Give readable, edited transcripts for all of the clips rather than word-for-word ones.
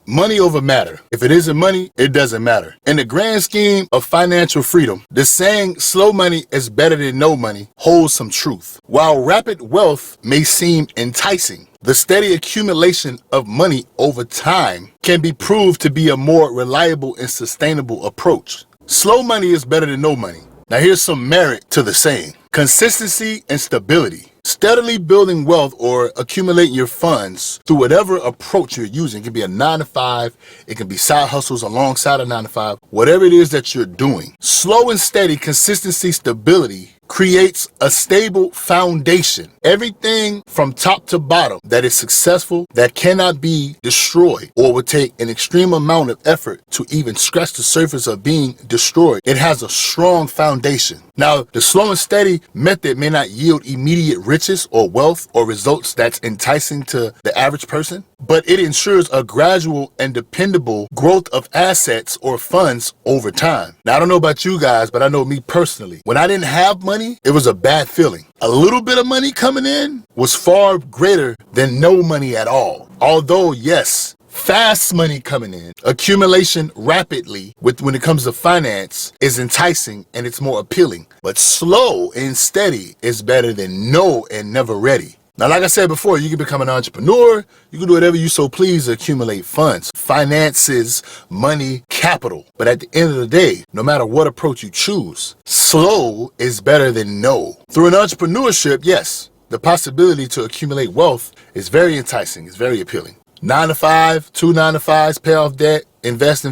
money over matter. If it isn't money, it doesn't matter. In the grand scheme of financial freedom, the saying slow money is better than no money holds some truth. While rapid wealth may seem enticing, the steady accumulation of money over time can be proved to be a more reliable and sustainable approach. Slow money is better than no money. Now here's some merit to the saying. Consistency and stability. Steadily building wealth or accumulating your funds through whatever approach you're using. It can be a 9 to 5. It can be side hustles alongside a 9 to 5. Whatever it is that you're doing. Slow and steady consistency, stability creates a stable foundation. Everything from top to bottom that is successful, that cannot be destroyed or would take an extreme amount of effort to even scratch the surface of being destroyed. It has a strong foundation. Now, the slow and steady method may not yield immediate riches or wealth or results that's enticing to the average person, but it ensures a gradual and dependable growth of assets or funds over time. Now, I don't know about you guys, but I know me personally. When I didn't have money, it was a bad feeling. A little bit of money coming in was far greater than no money at all. Although, yes, fast money coming in, accumulation rapidly when it comes to finance is enticing and it's more appealing. But slow and steady is better than no and never ready. Now, like I said before, you can become an entrepreneur. You can do whatever you so please to accumulate funds, finances, money, capital. But at the end of the day, no matter what approach you choose, slow is better than no. Through an entrepreneurship, yes, the possibility to accumulate wealth is very enticing. It's very appealing. 9 to 5, 2 9 to 5s, pay off debt, invest,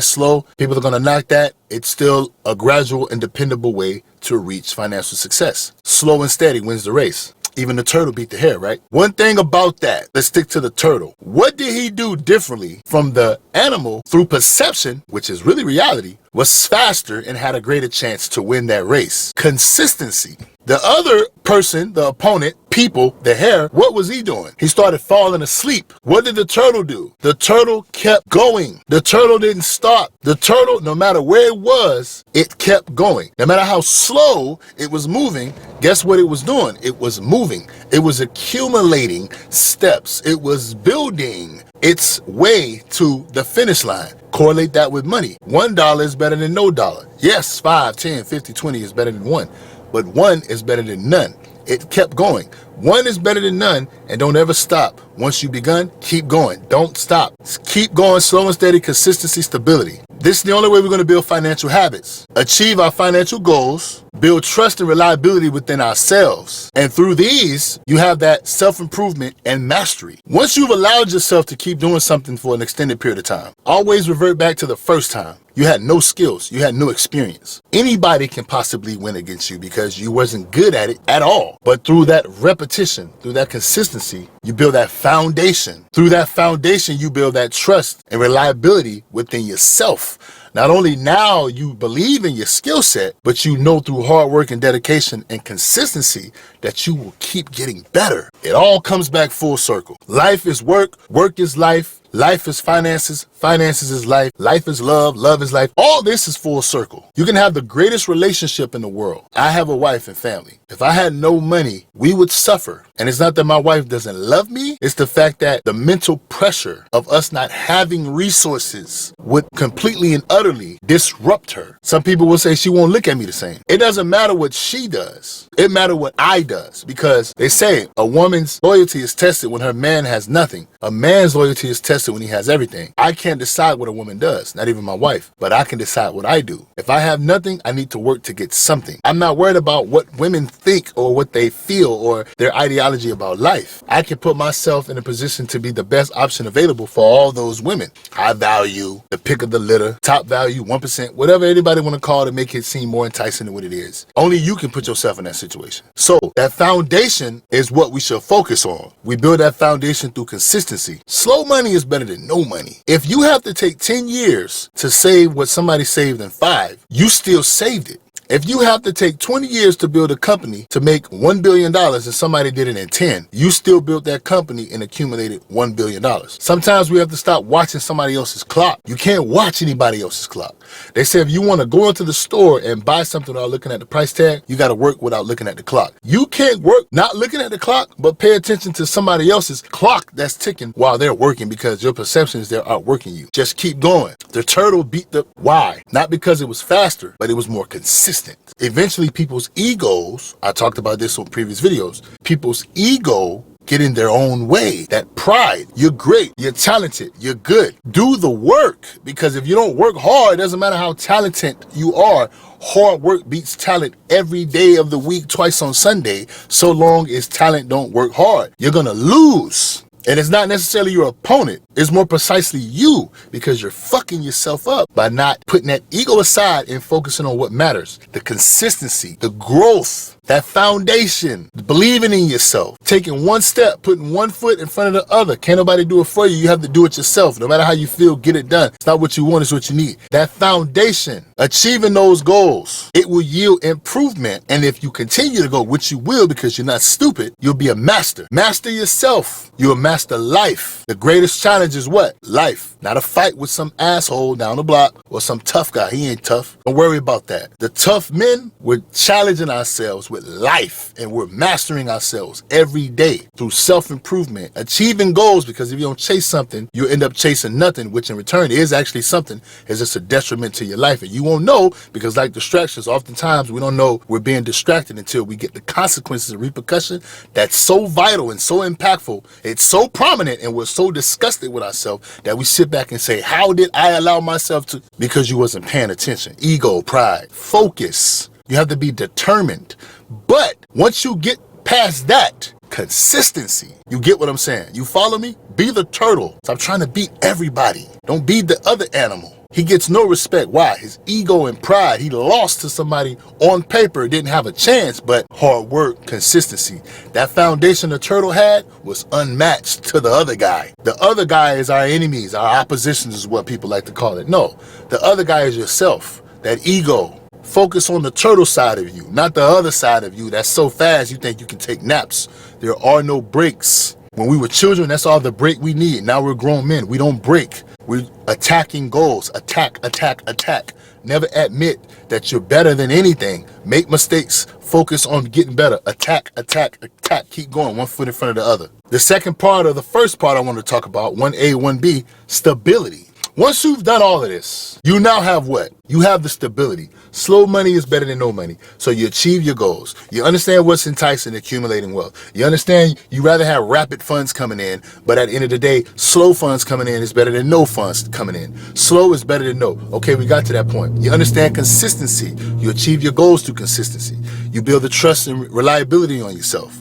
slow. People are going to knock that. It's still a gradual and dependable way to reach financial success. Slow and steady wins the race. Even the turtle beat the hare, right? One thing about that, let's stick to the turtle. What did he do differently from the animal through perception, which is really reality, was faster and had a greater chance to win that race? Consistency. The other person, the opponent, people, the hare, what was he doing? He started falling asleep. What did the turtle do? The turtle kept going. The turtle didn't stop. The turtle, no matter where it was, it kept going. No matter how slow it was moving, guess what it was doing? It was moving. It was accumulating steps. It was building its way to the finish line. Correlate that with money. $1 is better than no dollar. Yes, 5, 10, 50, 20 is better than 1. But 1 is better than none. It kept going. 1 is better than none, and don't ever stop. Once you begun, keep going. Don't stop. Keep going, slow and steady, consistency, stability. This is the only way we're going to build financial habits, achieve our financial goals, build trust and reliability within ourselves. And through these, you have that self-improvement and mastery. Once you've allowed yourself to keep doing something for an extended period of time, always revert back to the first time. You had no skills. You had no experience. Anybody can possibly win against you because you wasn't good at it at all. But through that repetition, through that consistency, you build that foundation. Through that foundation, you build that trust and reliability within yourself. Not only now you believe in your skill set, but you know through hard work and dedication and consistency that you will keep getting better. It all comes back full circle. Life is work, work is life. Life is finances, finances is life, life is love, love is life. All this is full circle. You can have the greatest relationship in the world. I have a wife and family. If I had no money, we would suffer. And it's not that my wife doesn't love me. It's the fact that the mental pressure of us not having resources would completely and utterly disrupt her. Some people will say she won't look at me the same. It doesn't matter what she does. It matters what I does, because they say a woman's loyalty is tested when her man has nothing. A man's loyalty is tested when he has everything. I can't decide what a woman does, not even my wife, but I can decide what I do. If I have nothing, I need to work to get something. I'm not worried about what women think or what they feel or their ideology about life. I can put myself in a position to be the best option available for all those women. High value, the pick of the litter, top value, 1%, whatever anybody want to call it to make it seem more enticing than what it is. Only you can put yourself in that situation. So that foundation is what we should focus on. We build that foundation through consistency. Slow money is better than no money. If you have to take 10 years to save what somebody saved in 5, you still saved it. If you have to take 20 years to build a company to make $1 billion and somebody did it in 10, you still built that company and accumulated $1 billion. Sometimes we have to stop watching somebody else's clock. You can't watch anybody else's clock. They say if you want to go into the store and buy something without looking at the price tag, you got to work without looking at the clock. You can't work not looking at the clock, but pay attention to somebody else's clock that's ticking while they're working, because your perception is they're outworking you. Just keep going. The turtle beat the why, not because it was faster, but it was more consistent. Eventually, people's egos, I talked about this on previous videos, people's ego get in their own way. That pride, you're great, you're talented, you're good. Do the work, because if you don't work hard, it doesn't matter how talented you are. Hard work beats talent every day of the week, twice on Sunday, so long as talent don't work hard. You're gonna lose. And it's not necessarily your opponent, it's more precisely you, because you're fucking yourself up by not putting that ego aside and focusing on what matters. The consistency, the growth, that foundation, believing in yourself, taking one step, putting one foot in front of the other. Can't nobody do it for you. You have to do it yourself. No matter how you feel, get it done. It's not what you want, it's what you need. That foundation, achieving those goals, it will yield improvement. And if you continue to go, which you will because you're not stupid, you'll be a master. Master yourself. You'll master life. The greatest challenge is what? Life. Not a fight with some asshole down the block or some tough guy. He ain't tough. Don't worry about that. The tough men, we're challenging ourselves with life, and we're mastering ourselves every day through self-improvement, achieving goals, because if you don't chase something, you'll end up chasing nothing, which in return is actually something. It's just a detriment to your life, and you won't know, because like distractions, oftentimes we don't know we're being distracted until we get the consequences and repercussion that's so vital and so impactful. It's so prominent, and we're so disgusted with ourselves that we sit back and say, how did I allow myself to? Because you wasn't paying attention. Ego, pride, focus. You have to be determined. But once you get past that, consistency. You get what I'm saying? You follow me? Be the turtle. Stop trying to beat everybody. Don't be the other animal. He gets no respect. Why? His ego and pride. He lost to somebody on paper, didn't have a chance, but hard work, consistency. That foundation the turtle had was unmatched to the other guy. The other guy is our enemies, our oppositions is what people like to call it. No, the other guy is yourself, that ego. Focus on the turtle side of you, not the other side of you that's so fast you think you can take naps. There are no breaks. When we were children, that's all the break we need. Now we're grown men. We don't break. We're attacking goals. Attack, attack, attack. Never admit that you're better than anything. Make mistakes. Focus on getting better. Attack, attack, attack. Keep going, one foot in front of the other. The second part of the first part I want to talk about, 1A, 1B, stability. Once you've done all of this, you now have what? You have the stability. Slow money is better than no money. So you achieve your goals. You understand what's enticing, accumulating wealth. You understand you rather have rapid funds coming in, but at the end of the day, slow funds coming in is better than no funds coming in. Slow is better than no. Okay, we got to that point. You understand consistency. You achieve your goals through consistency. You build the trust and reliability on yourself.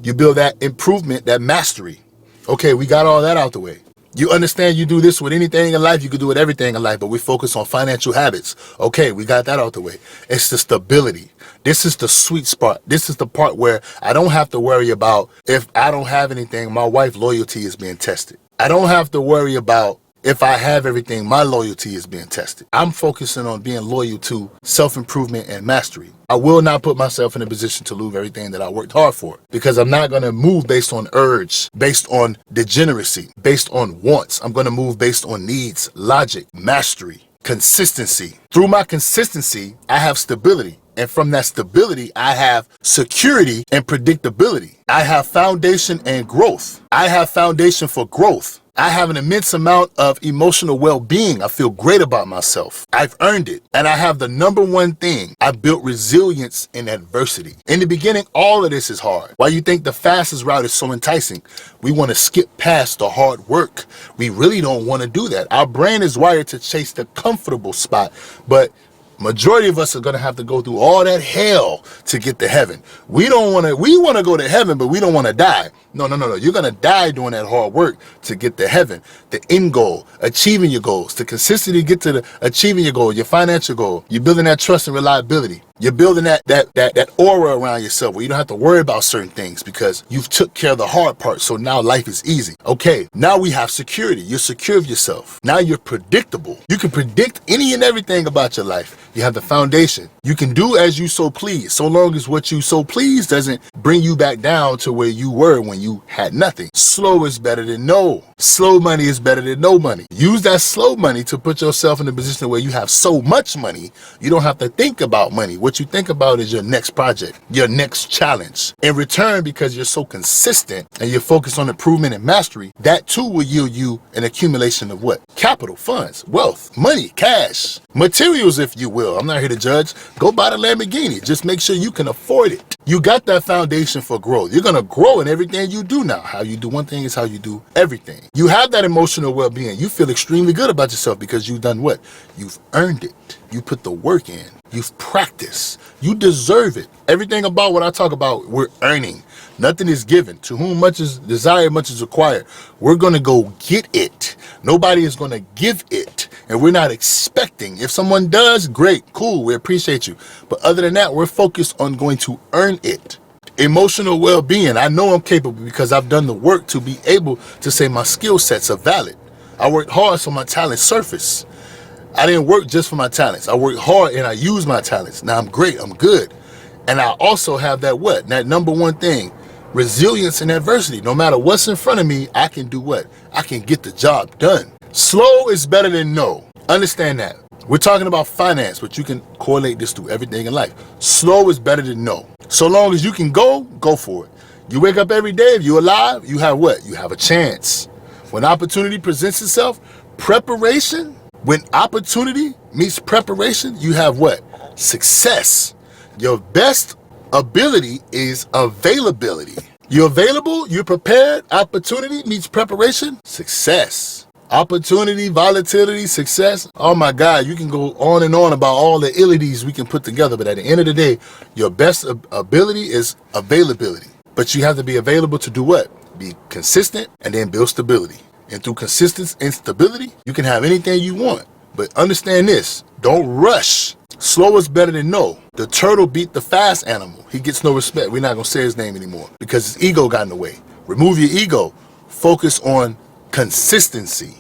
You build that improvement, that mastery. Okay, we got all that out the way. You understand you do this with anything in life, you can do with everything in life, but we focus on financial habits. Okay, we got that out the way. It's the stability. This is the sweet spot. This is the part where I don't have to worry about if I don't have anything, my wife's loyalty is being tested. I don't have to worry about if I have everything, my loyalty is being tested. I'm focusing on being loyal to self-improvement and mastery. I will not put myself in a position to lose everything that I worked hard for, because I'm not going to move based on urge, based on degeneracy, based on wants. I'm going to move based on needs, logic, mastery, consistency. Through my consistency, I have stability. And from that stability, I have security and predictability. I have foundation and growth. I have foundation for growth. I have an immense amount of emotional well-being. I feel great about myself. I've earned it. And I have the number one thing. I built resilience in adversity. In the beginning, all of this is hard. Why you think the fastest route is so enticing? We want to skip past the hard work. We really don't want to do that. Our brain is wired to chase the comfortable spot, but majority of us are going to have to go through all that hell to get to heaven. We want to go to heaven, but we don't want to die. No. You're going to die doing that hard work to get to heaven. The end goal, achieving your goals, to consistently get to the achieving your goal, your financial goal. You're building that trust and reliability. You're building that aura around yourself where you don't have to worry about certain things because you've took care of the hard part. So now life is easy. Okay, now we have security. You're secure of yourself. Now you're predictable. You can predict any and everything about your life. You have the foundation. You can do as you so please, so long as what you so please doesn't bring you back down to where you were when you had nothing. Slow is better than no. Slow money is better than no money. Use that slow money to put yourself in a position where you have so much money, you don't have to think about money. What you think about is your next project, your next challenge. In return, because you're so consistent and you're focused on improvement and mastery, that too will yield you an accumulation of what? Capital, funds, wealth, money, cash, materials, if you will. I'm not here to judge. Go buy the Lamborghini. Just make sure you can afford it. You got that foundation for growth. You're going to grow in everything you do now. How you do one thing is how you do everything. You have that emotional well-being. You feel extremely good about yourself because you've done what? You've earned it. You put the work in. You've practiced. You deserve it. Everything about what I talk about, we're earning. Nothing is given. To whom much is desired, much is required. We're going to go get it. Nobody is going to give it. And we're not expecting. If someone does, great, cool, we appreciate you. But other than that, we're focused on going to earn it. Emotional well-being. I know I'm capable because I've done the work to be able to say my skill sets are valid. I worked hard so my talents surface. I didn't work just for my talents. I worked hard and I used my talents. Now I'm great, I'm good. And I also have that what? That number one thing, resilience in adversity. No matter what's in front of me, I can do what? I can get the job done. Slow is better than no. Understand that. We're talking about finance, but you can correlate this to everything in life. Slow is better than no. So long as you can go for it. You wake up every day, if you're alive, you have what? You have a chance. When opportunity presents itself, preparation, when opportunity meets preparation, you have what? Success. Your best ability is availability. You're available, you're prepared, opportunity meets preparation, success. Opportunity, volatility, success. Oh my God, you can go on and on about all the abilities we can put together, but at the end of the day, your best ability is availability. But you have to be available to do what? Be consistent and then build stability. And through consistency and stability, you can have anything you want. But understand this, don't rush. Slow is better than no. The turtle beat the fast animal. He gets no respect. We're not going to say his name anymore because his ego got in the way. Remove your ego. Focus on consistency.